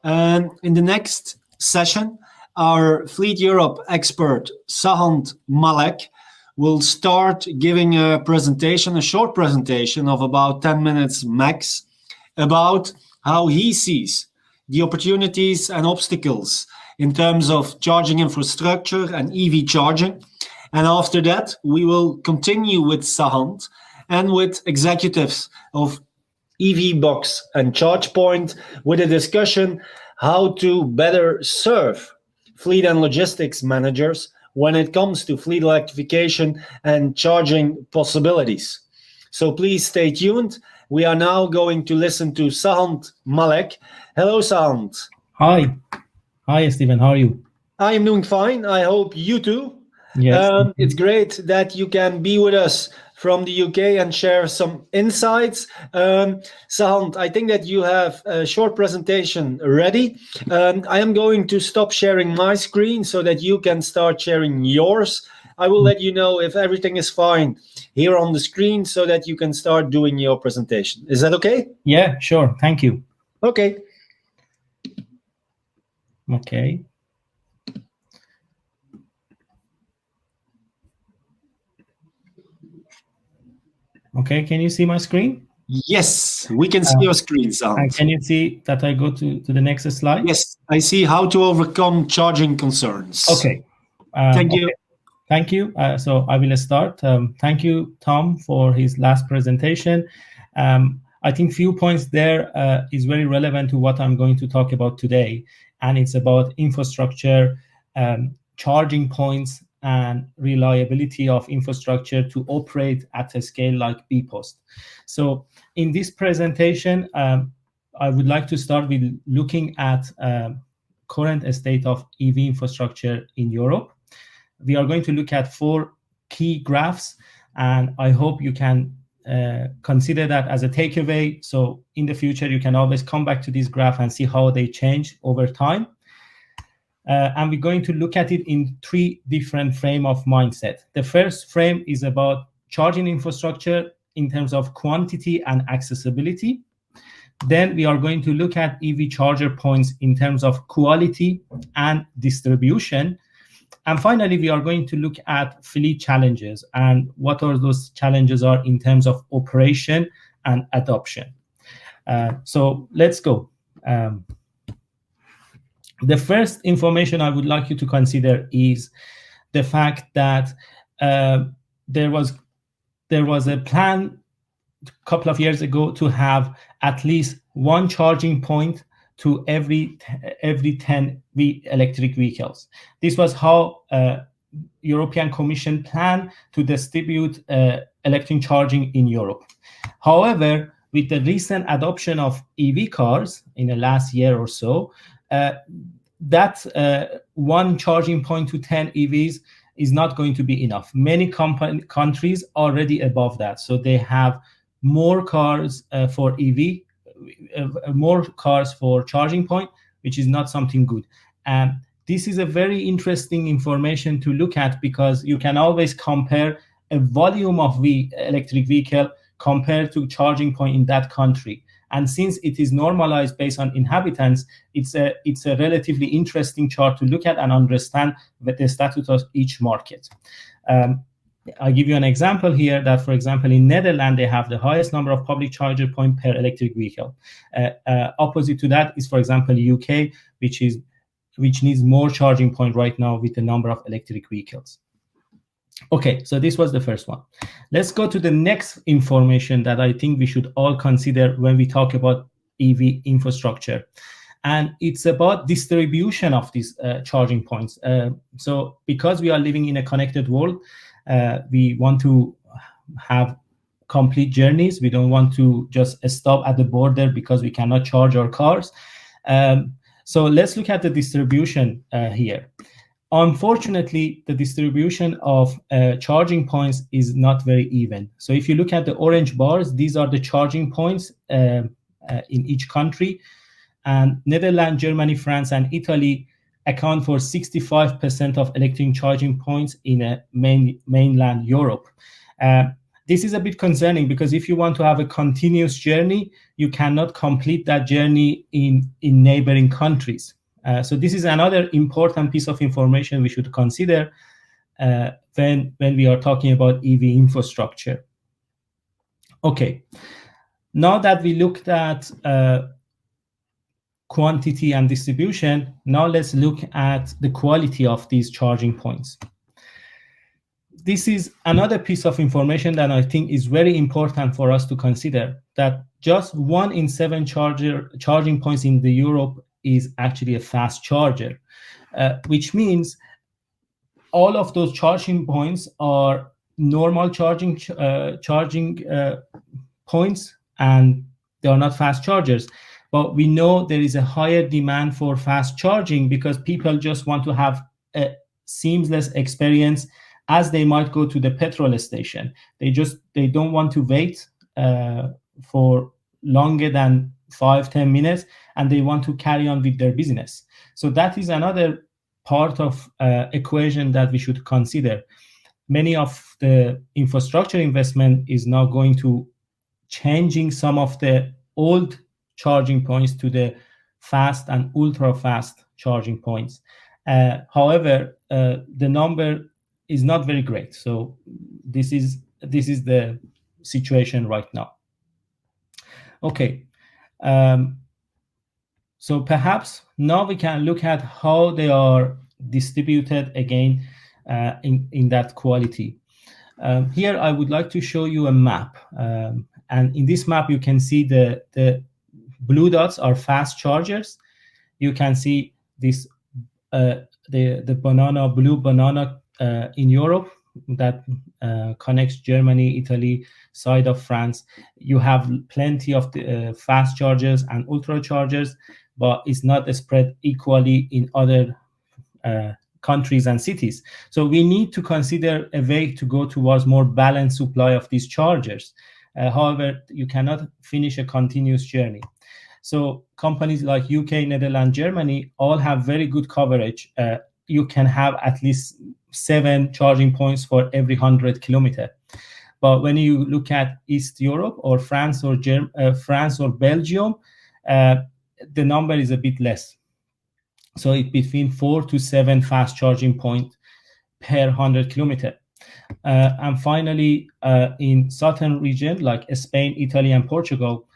In the next session, our Fleet Europe expert, Sahand Malek, will start giving a presentation, a short presentation of about 10 minutes max, about how he sees the opportunities and obstacles in terms of charging infrastructure and EV charging. And after that, we will continue with Sahand and with executives of EV Box and ChargePoint with a discussion how to better serve fleet and logistics managers when it comes to fleet electrification and charging possibilities. So please stay tuned. We are now going to listen to Sahand Malek. Hello, Sahand. Hi. Hi, Stephen. How are you? I am doing fine. I hope you too. Yes. It's great that you can be with us from the UK and share some insights. Sahand, I think that you have a short presentation ready. I am going to stop sharing my screen so that you can start sharing yours. I will let you know if everything is fine here on the screen so that you can start doing your presentation. Is that okay? Yeah, sure. Thank you. Okay. Okay. Okay, can you see my screen? Yes, we can see your screen, Sahand. And can you see that I go to the next slide? Yes, I see how to overcome charging concerns. Okay. Thank you. Okay. Thank you. So I will start. Thank you, Tom, for his last presentation. I think few points there is very relevant to what I'm going to talk about today. And it's about infrastructure, charging points, and reliability of infrastructure to operate at a scale like bpost. So in this presentation, I would like to start with looking at current state of EV infrastructure in Europe. We are going to look at 4 key graphs, and I hope you can consider that as a takeaway. So in the future, you can always come back to this graph and see how they change over time. And we're going to look at it in 3 different frame of mindset. The first frame is about charging infrastructure in terms of quantity and accessibility. Then we are going to look at EV charger points in terms of quality and distribution. And finally, we are going to look at fleet challenges and what are those challenges are in terms of operation and adoption. So let's go. The first information I would like you to consider is the fact that there was a plan a couple of years ago to have at least 1 charging point to every 10 electric vehicles. This was how European Commission planned to distribute electric charging in Europe. However, with the recent adoption of EV cars in the last year or so, that 1 charging point to 10 EVs is not going to be enough. Many countries are already above that. So they have more cars for EV, more cars for charging point, which is not something good. This is a very interesting information to look at because you can always compare a volume of electric vehicle compared to charging point in that country. And since it is normalized based on inhabitants, it's a relatively interesting chart to look at and understand the status of each market. I'll give you an example here that, for example, in Netherlands, they have the highest number of public charger points per electric vehicle. Opposite to that is, for example, UK, which needs more charging point right now with the number of electric vehicles. Okay, so this was the first one. Let's go to the next information that I think we should all consider when we talk about EV infrastructure. And it's about distribution of these charging points. So because we are living in a connected world, we want to have complete journeys. We don't want to just stop at the border because we cannot charge our cars. So let's look at the distribution here. Unfortunately, the distribution of charging points is not very even. So if you look at the orange bars, these are the charging points in each country. And Netherlands, Germany, France, and Italy account for 65% of electric charging points in mainland Europe. This is a bit concerning because if you want to have a continuous journey, you cannot complete that journey in neighboring countries. So this is another important piece of information we should consider when we are talking about EV infrastructure. Okay, now that we looked at quantity and distribution, now let's look at the quality of these charging points. This is another piece of information that I think is very important for us to consider, that just 1 in 7 charging points in Europe is actually a fast charger, which means all of those charging points are normal charging points, and they are not fast chargers. But we know there is a higher demand for fast charging because people just want to have a seamless experience as they might go to the petrol station. They don't want to wait for longer than 5-10 minutes, and they want to carry on with their business. So that is another part of equation that we should consider. Many of the infrastructure investment is now going to changing some of the old charging points to the fast and ultra fast charging points. However, the number is not very great. So this is the situation right now. Okay. So perhaps now we can look at how they are distributed again in that quality. Here I would like to show you a map. And in this map, you can see the blue dots are fast chargers. You can see this the blue banana in Europe that connects Germany, Italy, side of France. You have plenty of the fast chargers and ultra chargers, but it's not spread equally in other countries and cities. So we need to consider a way to go towards more balanced supply of these chargers. However, you cannot finish a continuous journey. So companies like UK, Netherlands, Germany all have very good coverage. You can have at least 7 charging points for every 100 kilometers. But when you look at East Europe or France or Belgium, the number is a bit less. So it's between 4 to 7 fast charging points per 100 kilometers. And finally, in southern region like Spain, Italy, and Portugal,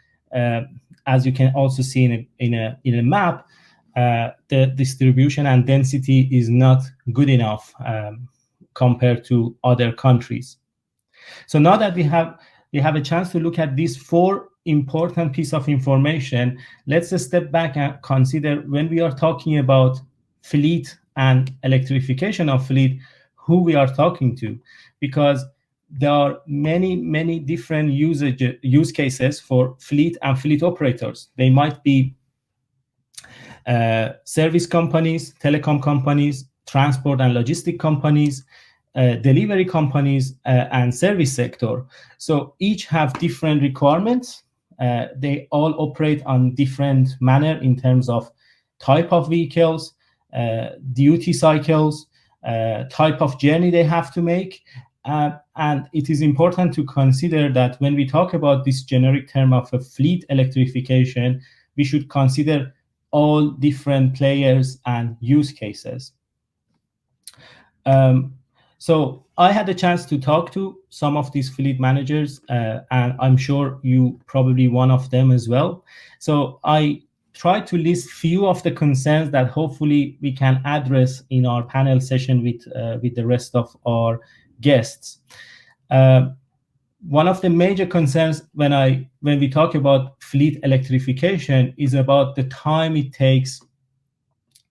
as you can also see in a map, the distribution and density is not good enough compared to other countries. So now that we have a chance to look at these 4 important pieces of information, let's step back and consider when we are talking about fleet and electrification of fleet, who we are talking to, because there are many different use cases for fleet and fleet operators. They might be service companies, telecom companies, transport and logistic companies, delivery companies, and service sector. So each have different requirements. They all operate on different manner in terms of type of vehicles, duty cycles, type of journey they have to make. And it is important to consider that when we talk about this generic term of a fleet electrification, we should consider all different players and use cases. So I had a chance to talk to some of these fleet managers, and I'm sure you probably one of them as well. So I tried to list few of the concerns that hopefully we can address in our panel session with the rest of our guests. One of the major concerns when we talk about fleet electrification is about the time it takes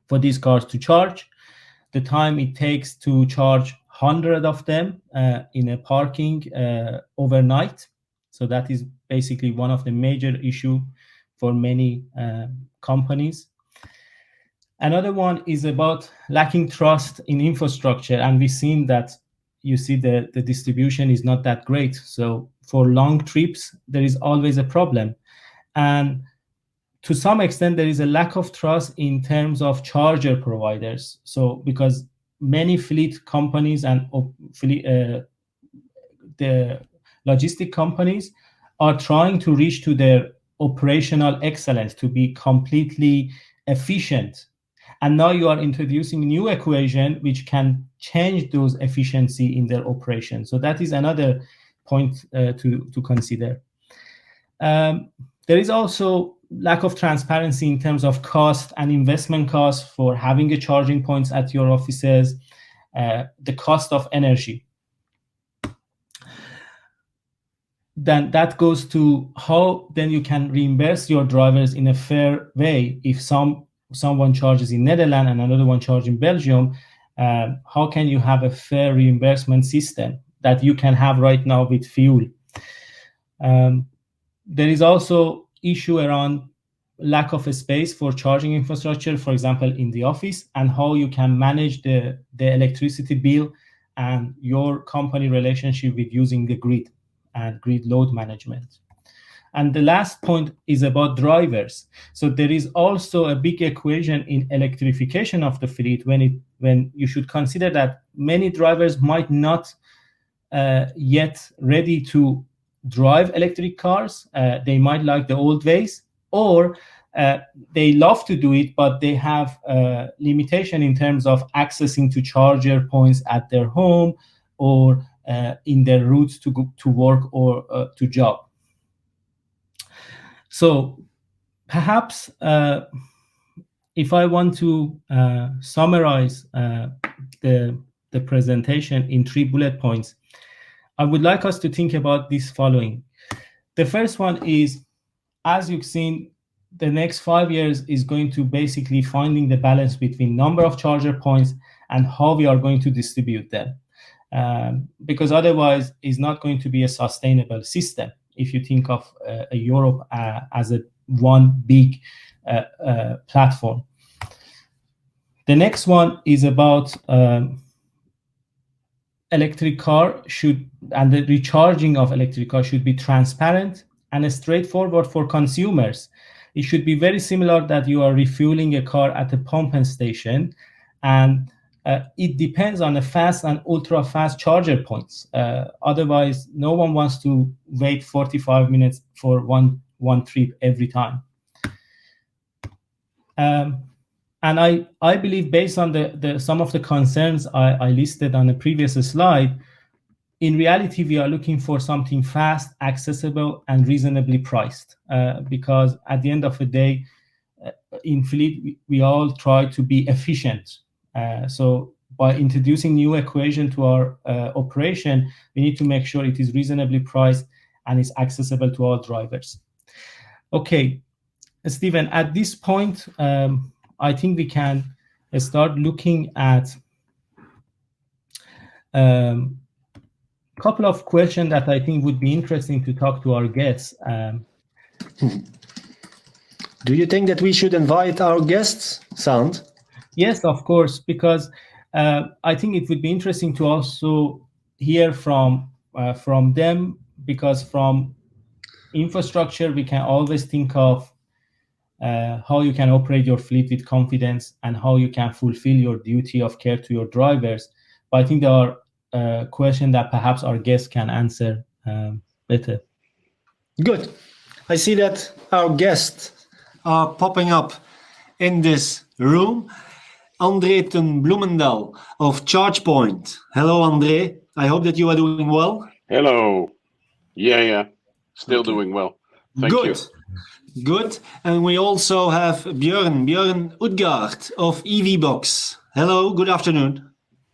for these cars to charge, the time it takes to charge 100 of them in a parking overnight. So that is basically one of the major issue for many companies. Another one is about lacking trust in infrastructure, and we've seen that the distribution is not that great. So for long trips, there is always a problem. And to some extent, there is a lack of trust in terms of charger providers. So because many fleet companies and the logistic companies are trying to reach to their operational excellence, to be completely efficient. And now you are introducing new equation which can change those efficiency in their operation. So that is another point to consider. There is also lack of transparency in terms of cost and investment costs for having a charging points at your offices, the cost of energy. Then that goes to how then you can reimburse your drivers in a fair way. If someone charges in Netherlands and another one charges in Belgium, how can you have a fair reimbursement system that you can have right now with fuel? There is also issue around lack of a space for charging infrastructure, for example, in the office, and how you can manage the electricity bill and your company relationship with using the grid and grid load management. And the last point is about drivers. So there is also a big equation in electrification of the fleet when you should consider that many drivers might not yet ready to drive electric cars. They might like the old ways, or they love to do it, but they have limitation in terms of accessing to charger points at their home or in their routes to go to work or to job. So perhaps if I want to summarize the presentation in 3 bullet points, I would like us to think about this following. The first one is, as you've seen, the next 5 years is going to basically finding the balance between number of charger points and how we are going to distribute them. Because otherwise it's not going to be a sustainable system if you think of Europe as a one big platform. The next one is about electric car and the recharging of electric car should be transparent and straightforward for consumers. It should be very similar that you are refueling a car at a pump and station, and it depends on the fast and ultra fast charger points. Otherwise, no one wants to wait 45 minutes for one trip every time. And I believe, based on some of the concerns I listed on the previous slide, in reality, we are looking for something fast, accessible, and reasonably priced. Because at the end of the day, in fleet, we all try to be efficient. So by introducing new equation to our operation, we need to make sure it is reasonably priced and is accessible to all drivers. Okay, Stephen, at this point, I think we can start looking at couple of questions that I think would be interesting to talk to our guests. Do you think that we should invite our guests, Sahand? Yes, of course, because I think it would be interesting to also hear from them, because from infrastructure, we can always think of how you can operate your fleet with confidence and how you can fulfill your duty of care to your drivers. But I think there are questions that perhaps our guests can answer better. Good. I see that our guests are popping up in this room. André Bloemendal of ChargePoint. Hello, André. I hope that you are doing well. Hello. Yeah. Still okay. Doing well. Thank you. Good. And we also have Bjørn Utgård of EVBox. Hello, good afternoon.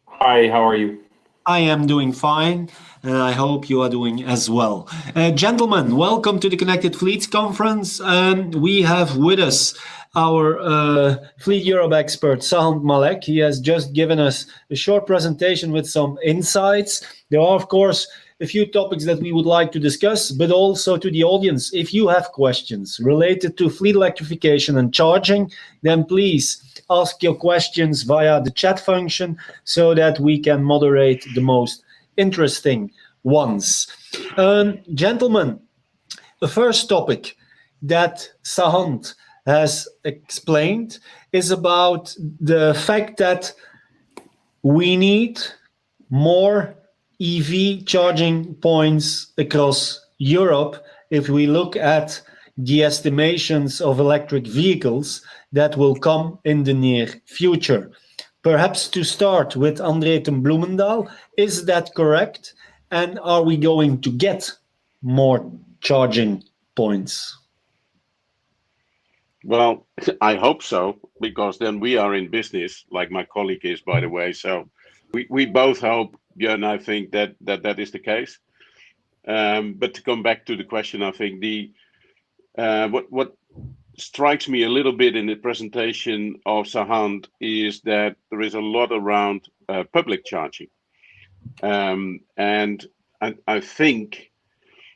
Hi, how are you? I am doing fine, and I hope you are doing as well. Gentlemen, welcome to the Connected Fleets Conference. We have with us our Fleet Europe expert, Sahand Malek. He has just given us a short presentation with some insights. There are, of course, a few topics that we would like to discuss, but also to the audience. If you have questions related to fleet electrification and charging, then please ask your questions via the chat function so that we can moderate the most interesting ones. Gentlemen, the first topic that Sahand has explained is about the fact that we need more EV charging points across Europe if we look at the estimations of electric vehicles that will come in the near future? Perhaps to start with André ten Bloemendal, is that correct? And are we going to get more charging points? Well, I hope so, because then we are in business, like my colleague is, by the way. So we both hope, Bjørn, I think that is the case. But to come back to the question, I think what strikes me a little bit in the presentation of Sahand is that there is a lot around public charging. And I think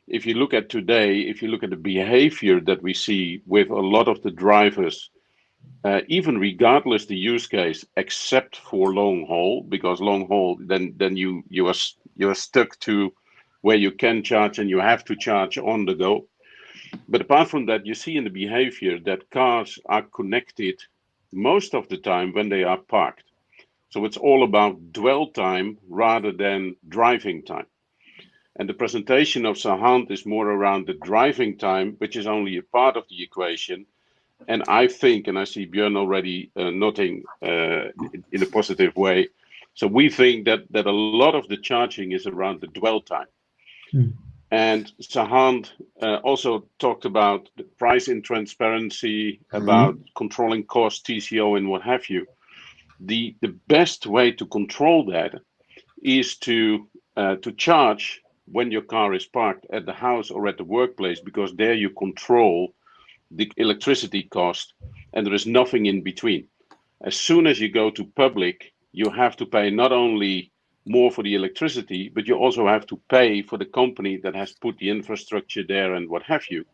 if you look at today, if you look at the behavior that we see with a lot of the drivers, even regardless the use case, except for long haul, because long haul, then you are stuck to where you can charge and you have to charge on the go. But apart from that, you see in the behavior that cars are connected most of the time when they are parked. So it's all about dwell time rather than driving time. And the presentation of Sahand is more around the driving time, which is only a part of the equation. And I think, and I see Bjørn already nodding in a positive way. So we think that a lot of the charging is around the dwell time. And Sahand also talked about the pricing transparency, about controlling cost, TCO, and what have you. The best way to control that is to charge when your car is parked at the house or at the workplace, because there you control the electricity cost and there is nothing in between. As soon as you go to public, you have to pay not only more for the electricity, but you also have to pay for the company that has put the infrastructure there and what have you.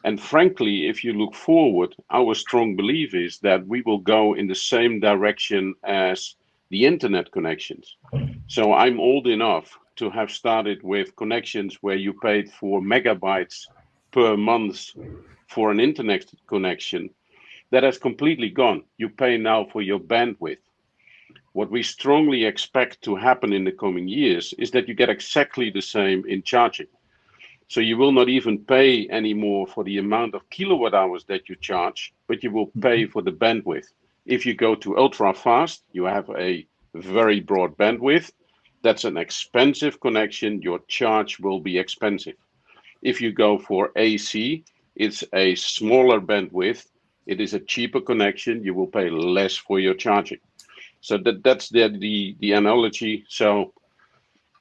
And frankly, if you look forward, our strong belief is that we will go in the same direction as the internet connections. So I'm old enough to have started with connections where you paid for megabytes per month for an internet connection. That has completely gone. You pay now for your bandwidth. What we strongly expect to happen in the coming years is that you get exactly the same in charging. So you will not even pay anymore for the amount of kilowatt hours that you charge, but you will pay for the bandwidth. If you go to ultra fast, you have a very broad bandwidth. That's an expensive connection. Your charge will be expensive. If you go for AC, it's a smaller bandwidth. It is a cheaper connection. You will pay less for your charging. So that's the analogy. So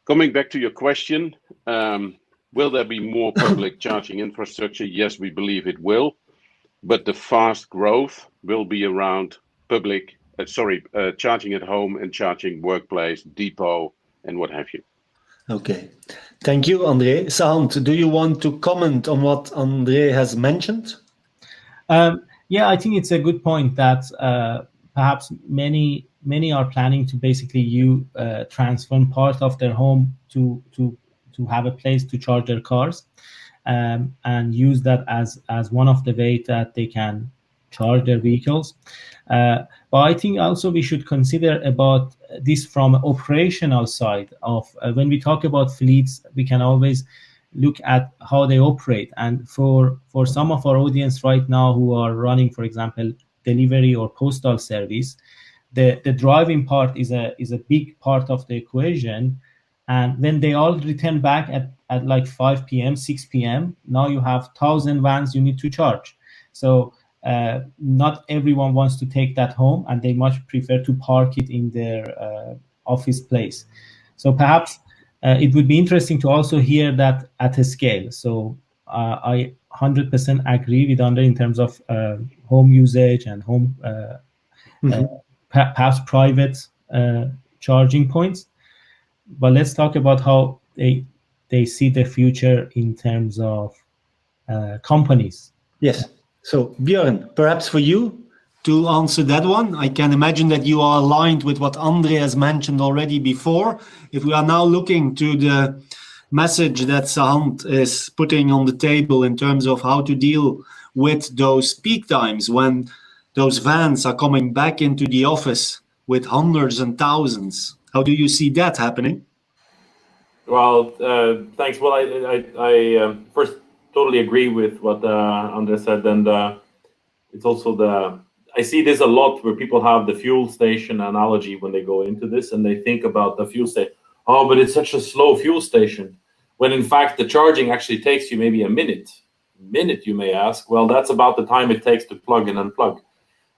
coming back to your question, will there be more public charging infrastructure? Yes, we believe it will. But the fast growth will be around charging at home and charging workplace, depot, and what have you. Okay. Thank you, André. Sahand, do you want to comment on what André has mentioned? Yeah, I think it's a good point that perhaps many are planning to basically transform part of their home to have a place to charge their cars, and use that as one of the ways that they can charge their vehicles. But I think also we should consider about this from an operational side of when we talk about fleets, we can always look at how they operate. And for some of our audience right now who are running, for example, delivery or postal service, the driving part is a big part of the equation. And when they all return back at like 5 p.m., 6 p.m., now you have 1,000 vans you need to charge. So not everyone wants to take that home, and they much prefer to park it in their office place. So perhaps it would be interesting to also hear that at a scale. So I 100% agree with André in terms of home usage and home perhaps private charging points. But let's talk about how they see the future in terms of companies. Yes. So Bjørn, perhaps for you to answer that one, I can imagine that you are aligned with what André has mentioned already before. If we are now looking to the message that Sahand is putting on the table in terms of how to deal with those peak times when those vans are coming back into the office with hundreds and thousands, how do you see that happening? Well, thanks. Well, I first totally agree with what André said, and it's also I see this a lot where people have the fuel station analogy when they go into this, and they think about the fuel station. Oh, but it's such a slow fuel station. When in fact the charging actually takes you maybe a minute. You may ask. Well, that's about the time it takes to plug and unplug.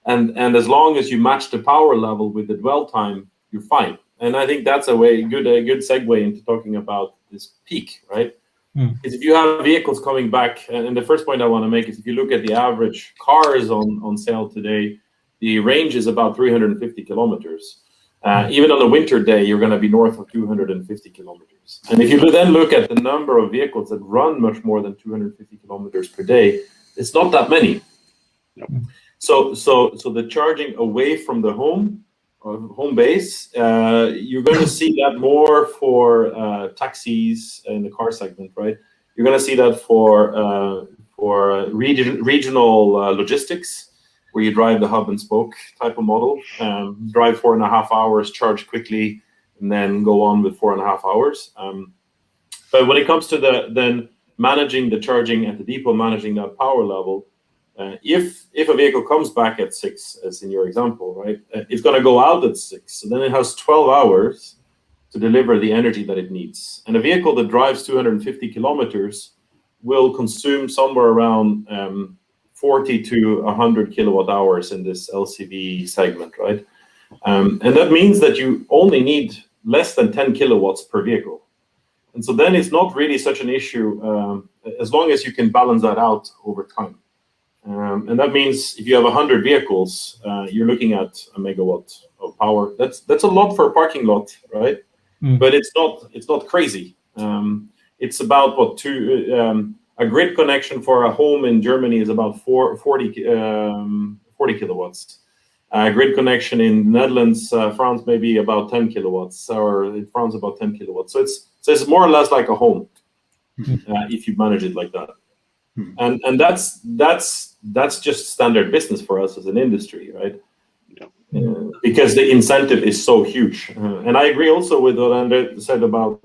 And as long as you match the power level with the dwell time, you're fine. And I think that's a good segue into talking about this peak, right? Because if you have vehicles coming back, and the first point I want to make is if you look at the average cars on sale today, the range is about 350 kilometers. Even on a winter day, you're going to be north of 250 kilometers. And if you then look at the number of vehicles that run much more than 250 kilometers per day, it's not that many. Yep. So the charging away from the home base, you're going to see that more for taxis in the car segment, right? You're going to see that for regional logistics, where you drive the hub and spoke type of model, drive 4.5 hours, charge quickly, and then go on with 4.5 hours. But when it comes to then managing the charging at the depot, managing that power level, if a vehicle comes back at 6, as in your example, right, it's going to go out at 6. So then it has 12 hours to deliver the energy that it needs. And a vehicle that drives 250 kilometers will consume somewhere around 40 to 100 kilowatt hours in this LCV segment, right? And that means that you only need less than 10 kilowatts per vehicle. And so then it's not really such an issue as long as you can balance that out over time. And that means if you have 100 vehicles, you're looking at a megawatt of power. That's a lot for a parking lot, right? But it's not crazy. It's about what a grid connection for a home in Germany is about 40 kilowatts. A grid connection in the Netherlands, France, maybe about 10 kilowatts, or in France about 10 kilowatts. So it's more or less like a home if you manage it like that. And that's just standard business for us as an industry, right? Because the incentive is so huge. And I agree also with what André said about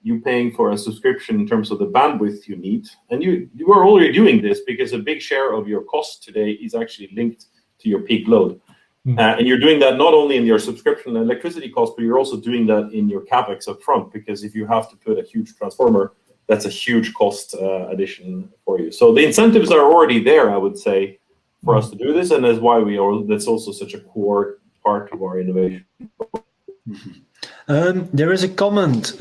you paying for a subscription in terms of the bandwidth you need. And you are already doing this because a big share of your cost today is actually linked to your peak load. And you're doing that not only in your subscription and electricity cost, but you're also doing that in your CapEx up front, because if you have to put a huge transformer, that's a huge cost addition for you. So the incentives are already there, I would say, for us to do this, and that's why that's also such a core part of our innovation. There is a comment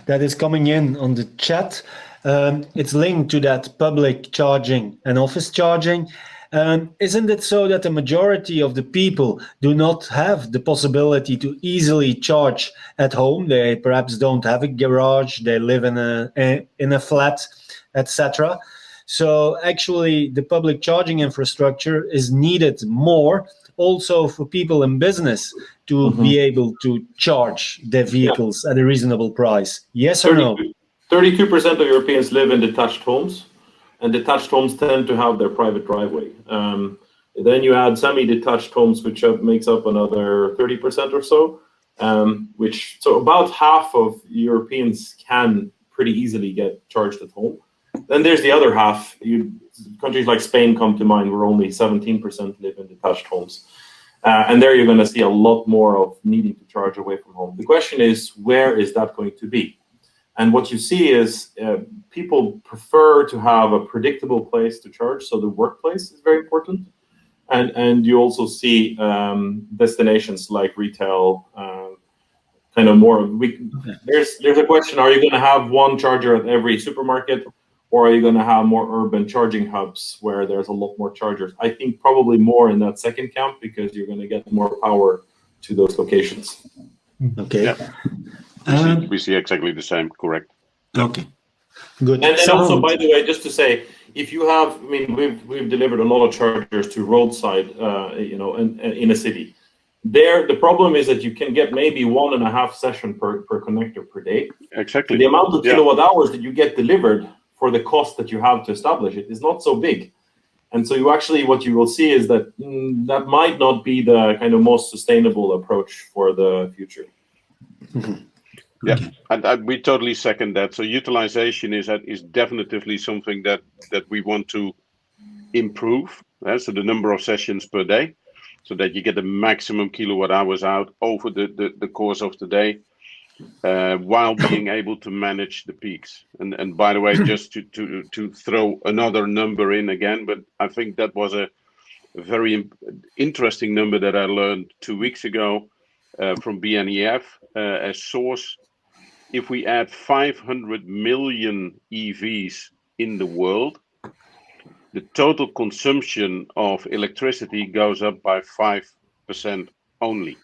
that is coming in on the chat. It's linked to that public charging and office charging. Isn't it so that the majority of the people do not have the possibility to easily charge at home? They perhaps don't have a garage, they live in a flat, etc. So actually the public charging infrastructure is needed more also for people in business to be able to charge their vehicles at a reasonable price. Yes or no? 32% of Europeans live in detached homes. And detached homes tend to have their private driveway. Then you add semi-detached homes, which makes up another 30% or so. So about half of Europeans can pretty easily get charged at home. Then there's the other half. Countries like Spain come to mind, where only 17% live in detached homes. And there you're going to see a lot more of needing to charge away from home. The question is, where is that going to be? And what you see is people prefer to have a predictable place to charge. So the workplace is very important. And you also see destinations like retail, kind of more. There's a question, are you going to have one charger at every supermarket? Or are you going to have more urban charging hubs where there's a lot more chargers? I think probably more in that second camp, because you're going to get more power to those locations. Okay. Yeah. We see exactly the same, correct. Okay, good. And then also, by the way, just to say, if you have, we've delivered a lot of chargers to roadside, in a city. There, the problem is that you can get maybe 1.5 session per connector per day. Exactly. The amount of kilowatt hours that you get delivered for the cost that you have to establish it is not so big. And so what you will see is that that might not be the kind of most sustainable approach for the future. Yeah, and we totally second that. So utilization is definitively something that we want to improve. So the number of sessions per day, so that you get the maximum kilowatt hours out over the course of the day, while being able to manage the peaks. And by the way, just to throw another number in again, but I think that was a very interesting number that I learned 2 weeks ago from BNEF as source. If we add 500 million EVs in the world, the total consumption of electricity goes up by 5% only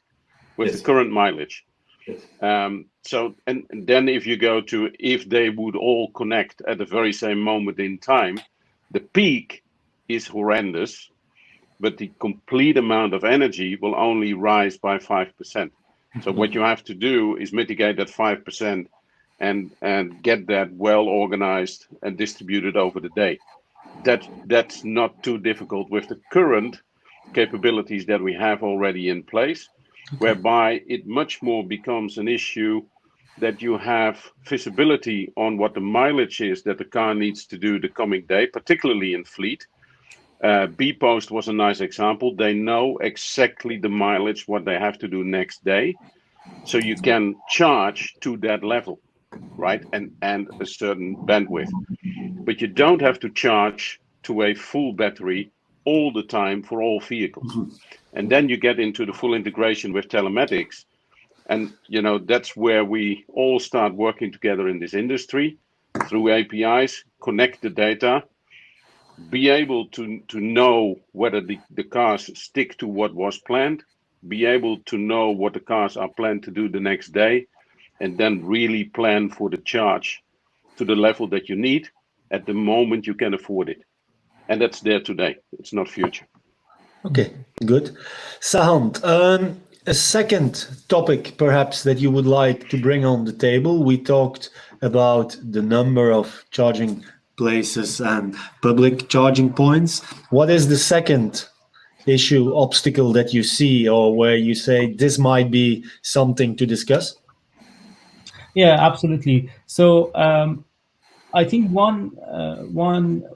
with the current mileage. So, and then if you go to, if they would all connect at the very same moment in time, the peak is horrendous, but the complete amount of energy will only rise by 5%. So what you have to do is mitigate that 5% and get that well organized and distributed over the day. That's not too difficult with the current capabilities that we have already in place, whereby it much more becomes an issue that you have visibility on what the mileage is that the car needs to do the coming day, particularly in fleet. B-Post was a nice example. They know exactly the mileage, what they have to do next day. So you can charge to that level, right? And a certain bandwidth. But you don't have to charge to a full battery all the time for all vehicles. And then you get into the full integration with telematics. And, that's where we all start working together in this industry through APIs, connect the data, be able to know whether the cars stick to what was planned, be able to know what the cars are planned to do the next day, and then really plan for the charge to the level that you need at the moment you can afford it. And that's there today. It's not future. Okay, good. Sahand, a second topic perhaps that you would like to bring on the table. We talked about the number of charging places and public charging points. What is the second issue, obstacle that you see, or where you say this might be something to discuss? Yeah, absolutely. So I think one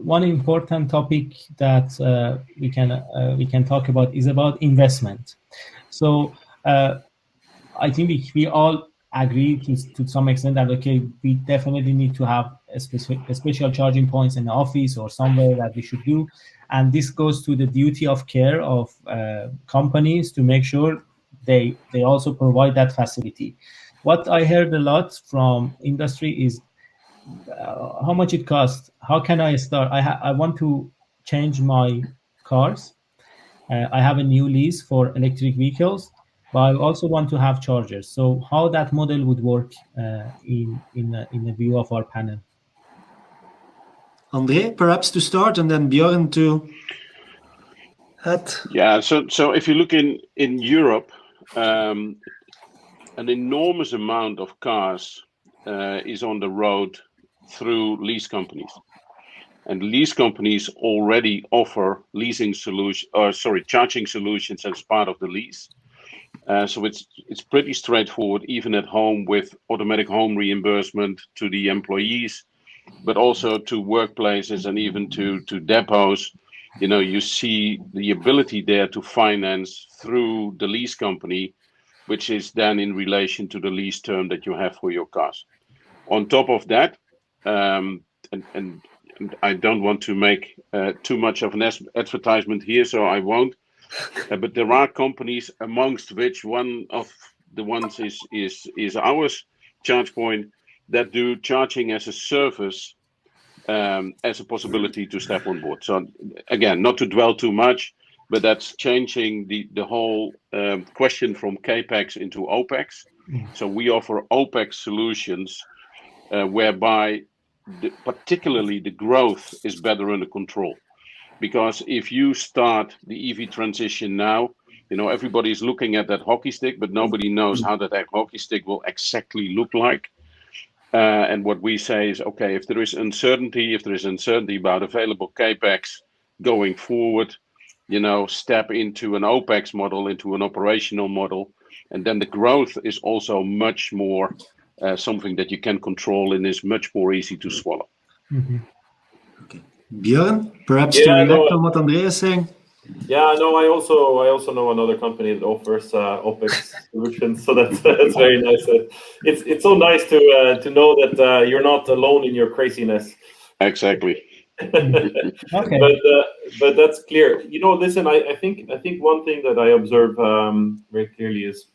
important topic that we can talk about is about investment. So I think we all agree to some extent that we definitely need to have a special charging points in the office or somewhere that we should do, and this goes to the duty of care of companies to make sure they also provide that facility. What I heard a lot from industry is how much it costs. How can I start? I want to change my cars. I have a new lease for electric vehicles, but I also want to have chargers. So how that model would work in the view of our panel? André, perhaps to start, and then Bjørn to add. Yeah, so if you look in Europe, an enormous amount of cars is on the road through lease companies. And lease companies already offer charging solutions as part of the lease. So it's pretty straightforward, even at home, with automatic home reimbursement to the employees, but also to workplaces and even to depots. You see the ability there to finance through the lease company, which is then in relation to the lease term that you have for your cars. On top of that, and I don't want to make too much of an advertisement here, so I won't. But there are companies, amongst which one of the ones is ours, ChargePoint, that do charging as a service as a possibility to step on board. So again, not to dwell too much, but that's changing the whole question from CAPEX into OPEX. So we offer OPEX solutions whereby particularly the growth is better under control. Because if you start the EV transition now, everybody's looking at that hockey stick, but nobody knows how that hockey stick will exactly look like. And what we say is, okay, if there is uncertainty about available CAPEX going forward, step into an OPEX model, into an operational model, and then the growth is also much more something that you can control and is much more easy to swallow. Mhm. Bjørn, perhaps to react on what André is saying. Yeah, no, I also know another company that offers OpEx solutions, so that's very nice. It's so nice to know that you're not alone in your craziness. Exactly. Okay. But that's clear. Listen, I think one thing that I observe very clearly is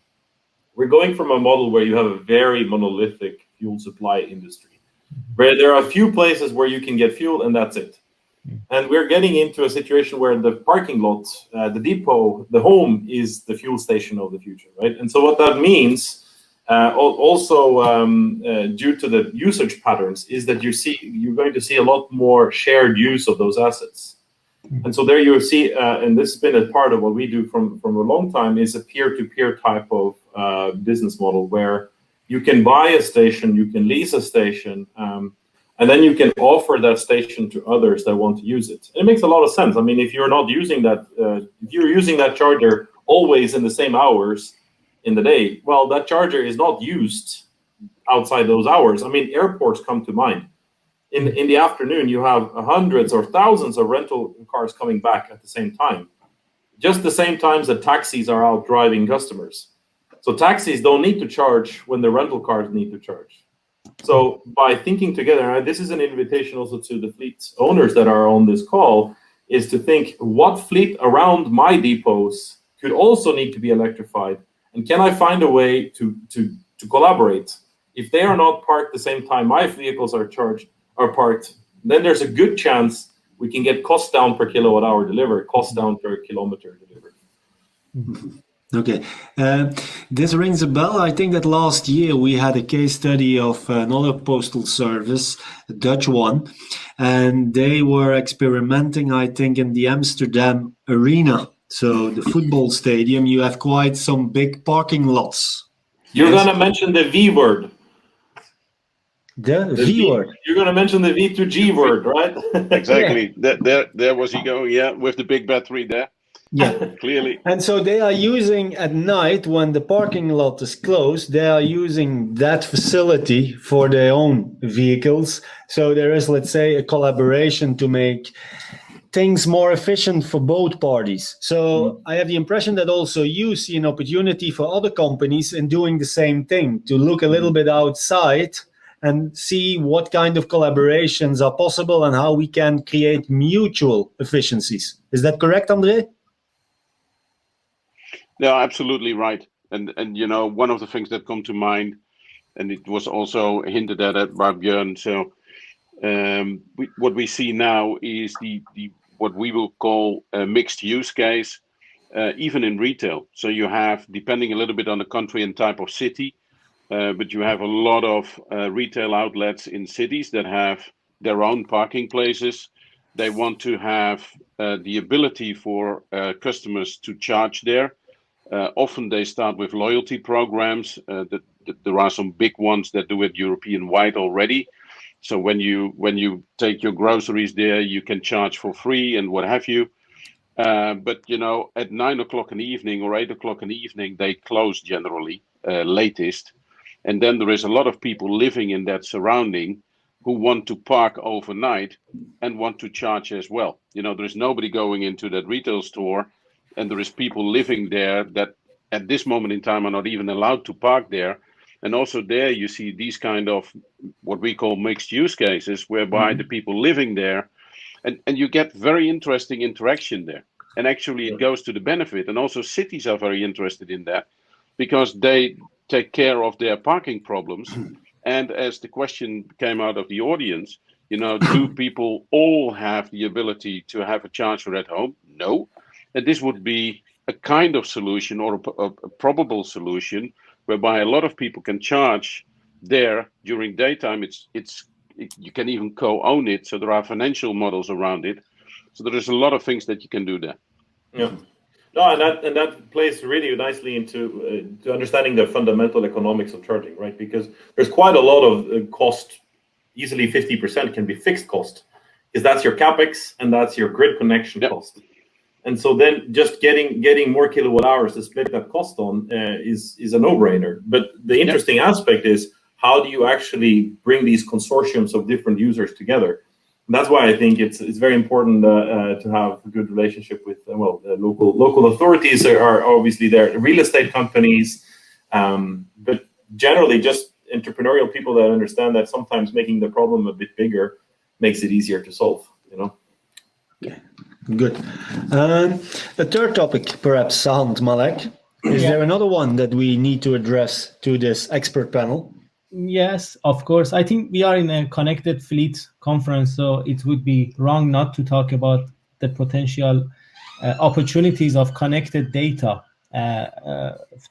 we're going from a model where you have a very monolithic fuel supply industry, where there are a few places where you can get fuel and that's it. And we're getting into a situation where the parking lot, the depot, the home is the fuel station of the future, right? And so what that means, also due to the usage patterns, is that you're going to see a lot more shared use of those assets. And so there you see, and this has been a part of what we do from a long time, is a peer-to-peer type of business model where you can buy a station, you can lease a station, and then you can offer that station to others that want to use it. And it makes a lot of sense. I mean, if you're not using that, if you're using that charger always in the same hours in the day, well, that charger is not used outside those hours. I mean, airports come to mind. In the afternoon, you have hundreds or thousands of rental cars coming back at the same time. Just the same times that taxis are out driving customers. So taxis don't need to charge when the rental cars need to charge. So by thinking together, this is an invitation also to the fleet owners that are on this call, is to think what fleet around my depots could also need to be electrified, and can I find a way to collaborate? If they are not parked the same time my vehicles are parked, then there's a good chance we can get cost down per kilowatt hour delivered, cost down per kilometer delivered. Okay, this rings a bell. I think that last year we had a case study of another postal service, a Dutch one, and they were experimenting, I think, in the Amsterdam arena. So the football stadium, you have quite some big parking lots. You're going to mention the V word. The V word. You're going to mention the V2G word, right? Exactly. Yeah. There was he going, yeah, with the big battery there. Yeah, clearly. And so they are using at night when the parking lot is closed, they are using that facility for their own vehicles. So there is, let's say, a collaboration to make things more efficient for both parties. So I have the impression that also you see an opportunity for other companies in doing the same thing, to look a little bit outside and see what kind of collaborations are possible and how we can create mutual efficiencies. Is that correct, André? No, absolutely right. And one of the things that come to mind, and it was also hinted at by Bjørn. So what we see now is the what we will call a mixed use case, even in retail. So you have, depending a little bit on the country and type of city, but you have a lot of retail outlets in cities that have their own parking places. They want to have the ability for customers to charge there. Often they start with loyalty programs. There are some big ones that do it European-wide already. So when you take your groceries there, you can charge for free and what have you. But at 9 o'clock in the evening or 8 o'clock in the evening, they close generally, latest. And then there is a lot of people living in that surrounding who want to park overnight and want to charge as well. There is nobody going into that retail store. And there is people living there that at this moment in time are not even allowed to park there. And also there you see these kind of what we call mixed use cases, whereby the people living there, and you get very interesting interaction there. And actually it goes to the benefit. And also cities are very interested in that because they take care of their parking problems. And as the question came out of the audience, do people all have the ability to have a charger at home? No. And this would be a kind of solution or a probable solution whereby a lot of people can charge there during daytime. You can even co-own it. So there are financial models around it. So there is a lot of things that you can do there. Yeah. No, and that plays really nicely into to understanding the fundamental economics of charging, right? Because there's quite a lot of cost. Easily 50% can be fixed cost, because that's your capex and that's your grid connection cost. And so then just getting more kilowatt hours to split that cost on is a no-brainer. But the interesting aspect is how do you actually bring these consortiums of different users together? And that's why I think it's very important to have a good relationship with local authorities are obviously there, real estate companies, but generally just entrepreneurial people that understand that sometimes making the problem a bit bigger makes it easier to solve. Okay, good. A third topic, perhaps, Sahand, Malek. Is there another one that we need to address to this expert panel? Yes, of course. I think we are in a connected fleet conference, so it would be wrong not to talk about the potential opportunities of connected data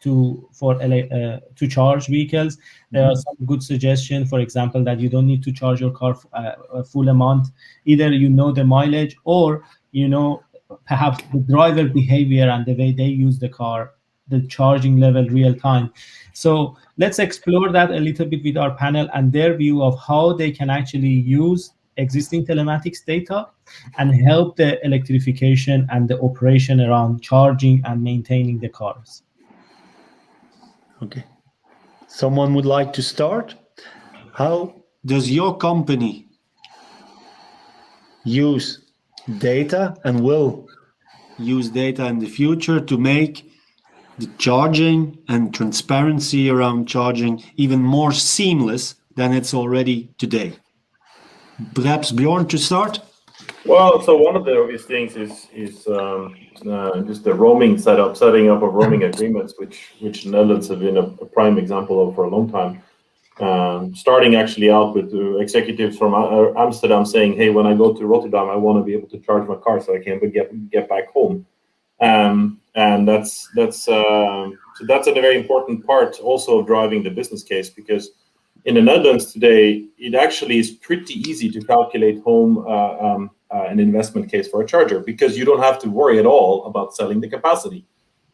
to charge vehicles. There are some good suggestions, for example, that you don't need to charge your car a full amount. Either you know the mileage, or you know perhaps the driver behavior and the way they use the car, the charging level real time. So let's explore that a little bit with our panel and their view of how they can actually use existing telematics data and help the electrification and the operation around charging and maintaining the cars. Okay. Someone would like to start? How does your company use data and will use data in the future to make the charging and transparency around charging even more seamless than it's already today? Perhaps Bjørn to start? Well, so one of the obvious things is just the setting up of roaming agreements, which Netherlands have been a prime example of for a long time. Starting actually out with executives from Amsterdam saying, "Hey, when I go to Rotterdam, I want to be able to charge my car so I can get back home." And that's a very important part also of driving the business case, because in the Netherlands today, it actually is pretty easy to calculate home an investment case for a charger, because you don't have to worry at all about selling the capacity,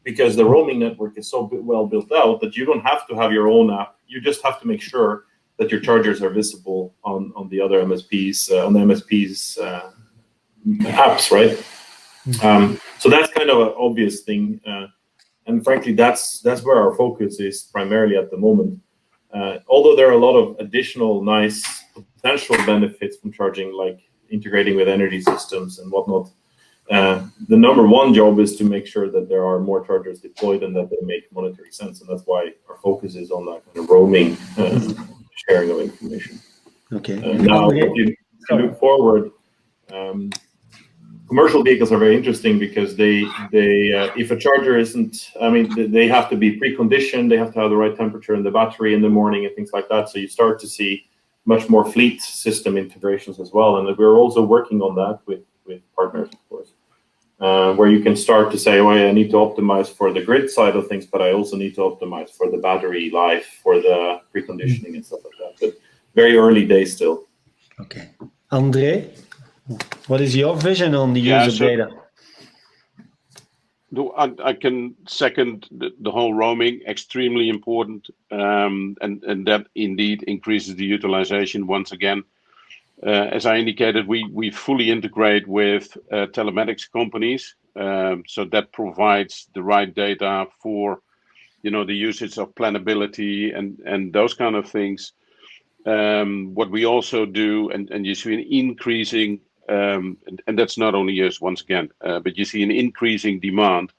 because the roaming network is so well built out that you don't have to have your own app. You just have to make sure that your chargers are visible on the other MSPs, on the MSPs apps, right? So that's kind of an obvious thing, and frankly, that's where our focus is primarily at the moment. Although there are a lot of additional nice potential benefits from charging, like integrating with energy systems and whatnot, the number one job is to make sure that there are more chargers deployed and that they make monetary sense, and that's why our focus is on that kind of roaming sharing of information. Okay. Now, if you look forward, commercial vehicles are very interesting because they if a charger isn't, they have to be preconditioned, they have to have the right temperature in the battery in the morning and things like that. So you start to see much more fleet system integrations as well. And we're also working on that with partners, of course, where you can start to say, I need to optimize for the grid side of things, but I also need to optimize for the battery life, for the preconditioning and stuff like that. But very early days still. Okay. André, what is your vision on the use of data? I can second the whole roaming, extremely important, and that indeed increases the utilization once again. As I indicated, we fully integrate with telematics companies, so that provides the right data for the usage of plannability and those kind of things. What we also do, and you see an increasing, and that's not only us once again, but you see an increasing demand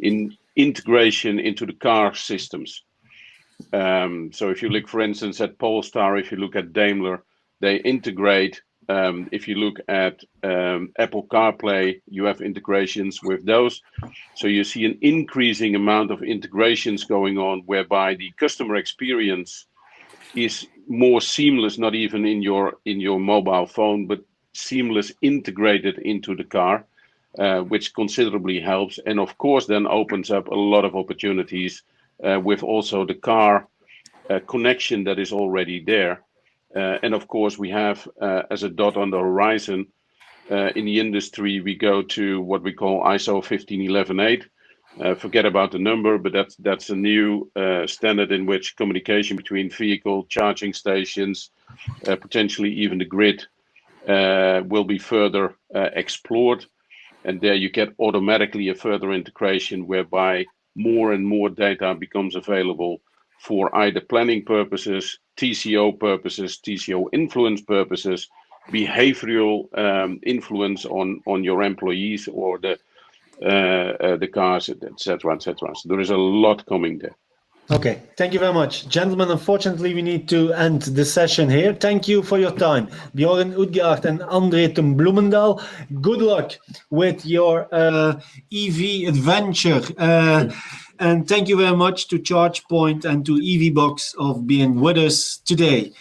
in integration into the car systems. So if you look, for instance, at Polestar, if you look at Daimler, they integrate. If you look at Apple CarPlay, you have integrations with those. So you see an increasing amount of integrations going on, whereby the customer experience is more seamless, not even in your mobile phone, but seamless integrated into the car, which considerably helps, and of course then opens up a lot of opportunities with also the car connection that is already there. And of course we have as a dot on the horizon in the industry, we go to what we call ISO 15118. Forget about the number, but that's a new standard in which communication between vehicle charging stations, potentially even the grid, will be further explored. And there you get automatically a further integration whereby more and more data becomes available for either planning purposes, TCO purposes, TCO influence purposes, behavioral influence on your employees or the cars, etc., etc. So there is a lot coming there. Okay, thank you very much. Gentlemen, unfortunately, we need to end the session here. Thank you for your time. Bjørn Utgård and André from Bloemendal, good luck with your EV adventure. And thank you very much to ChargePoint and to EVBox of being with us today.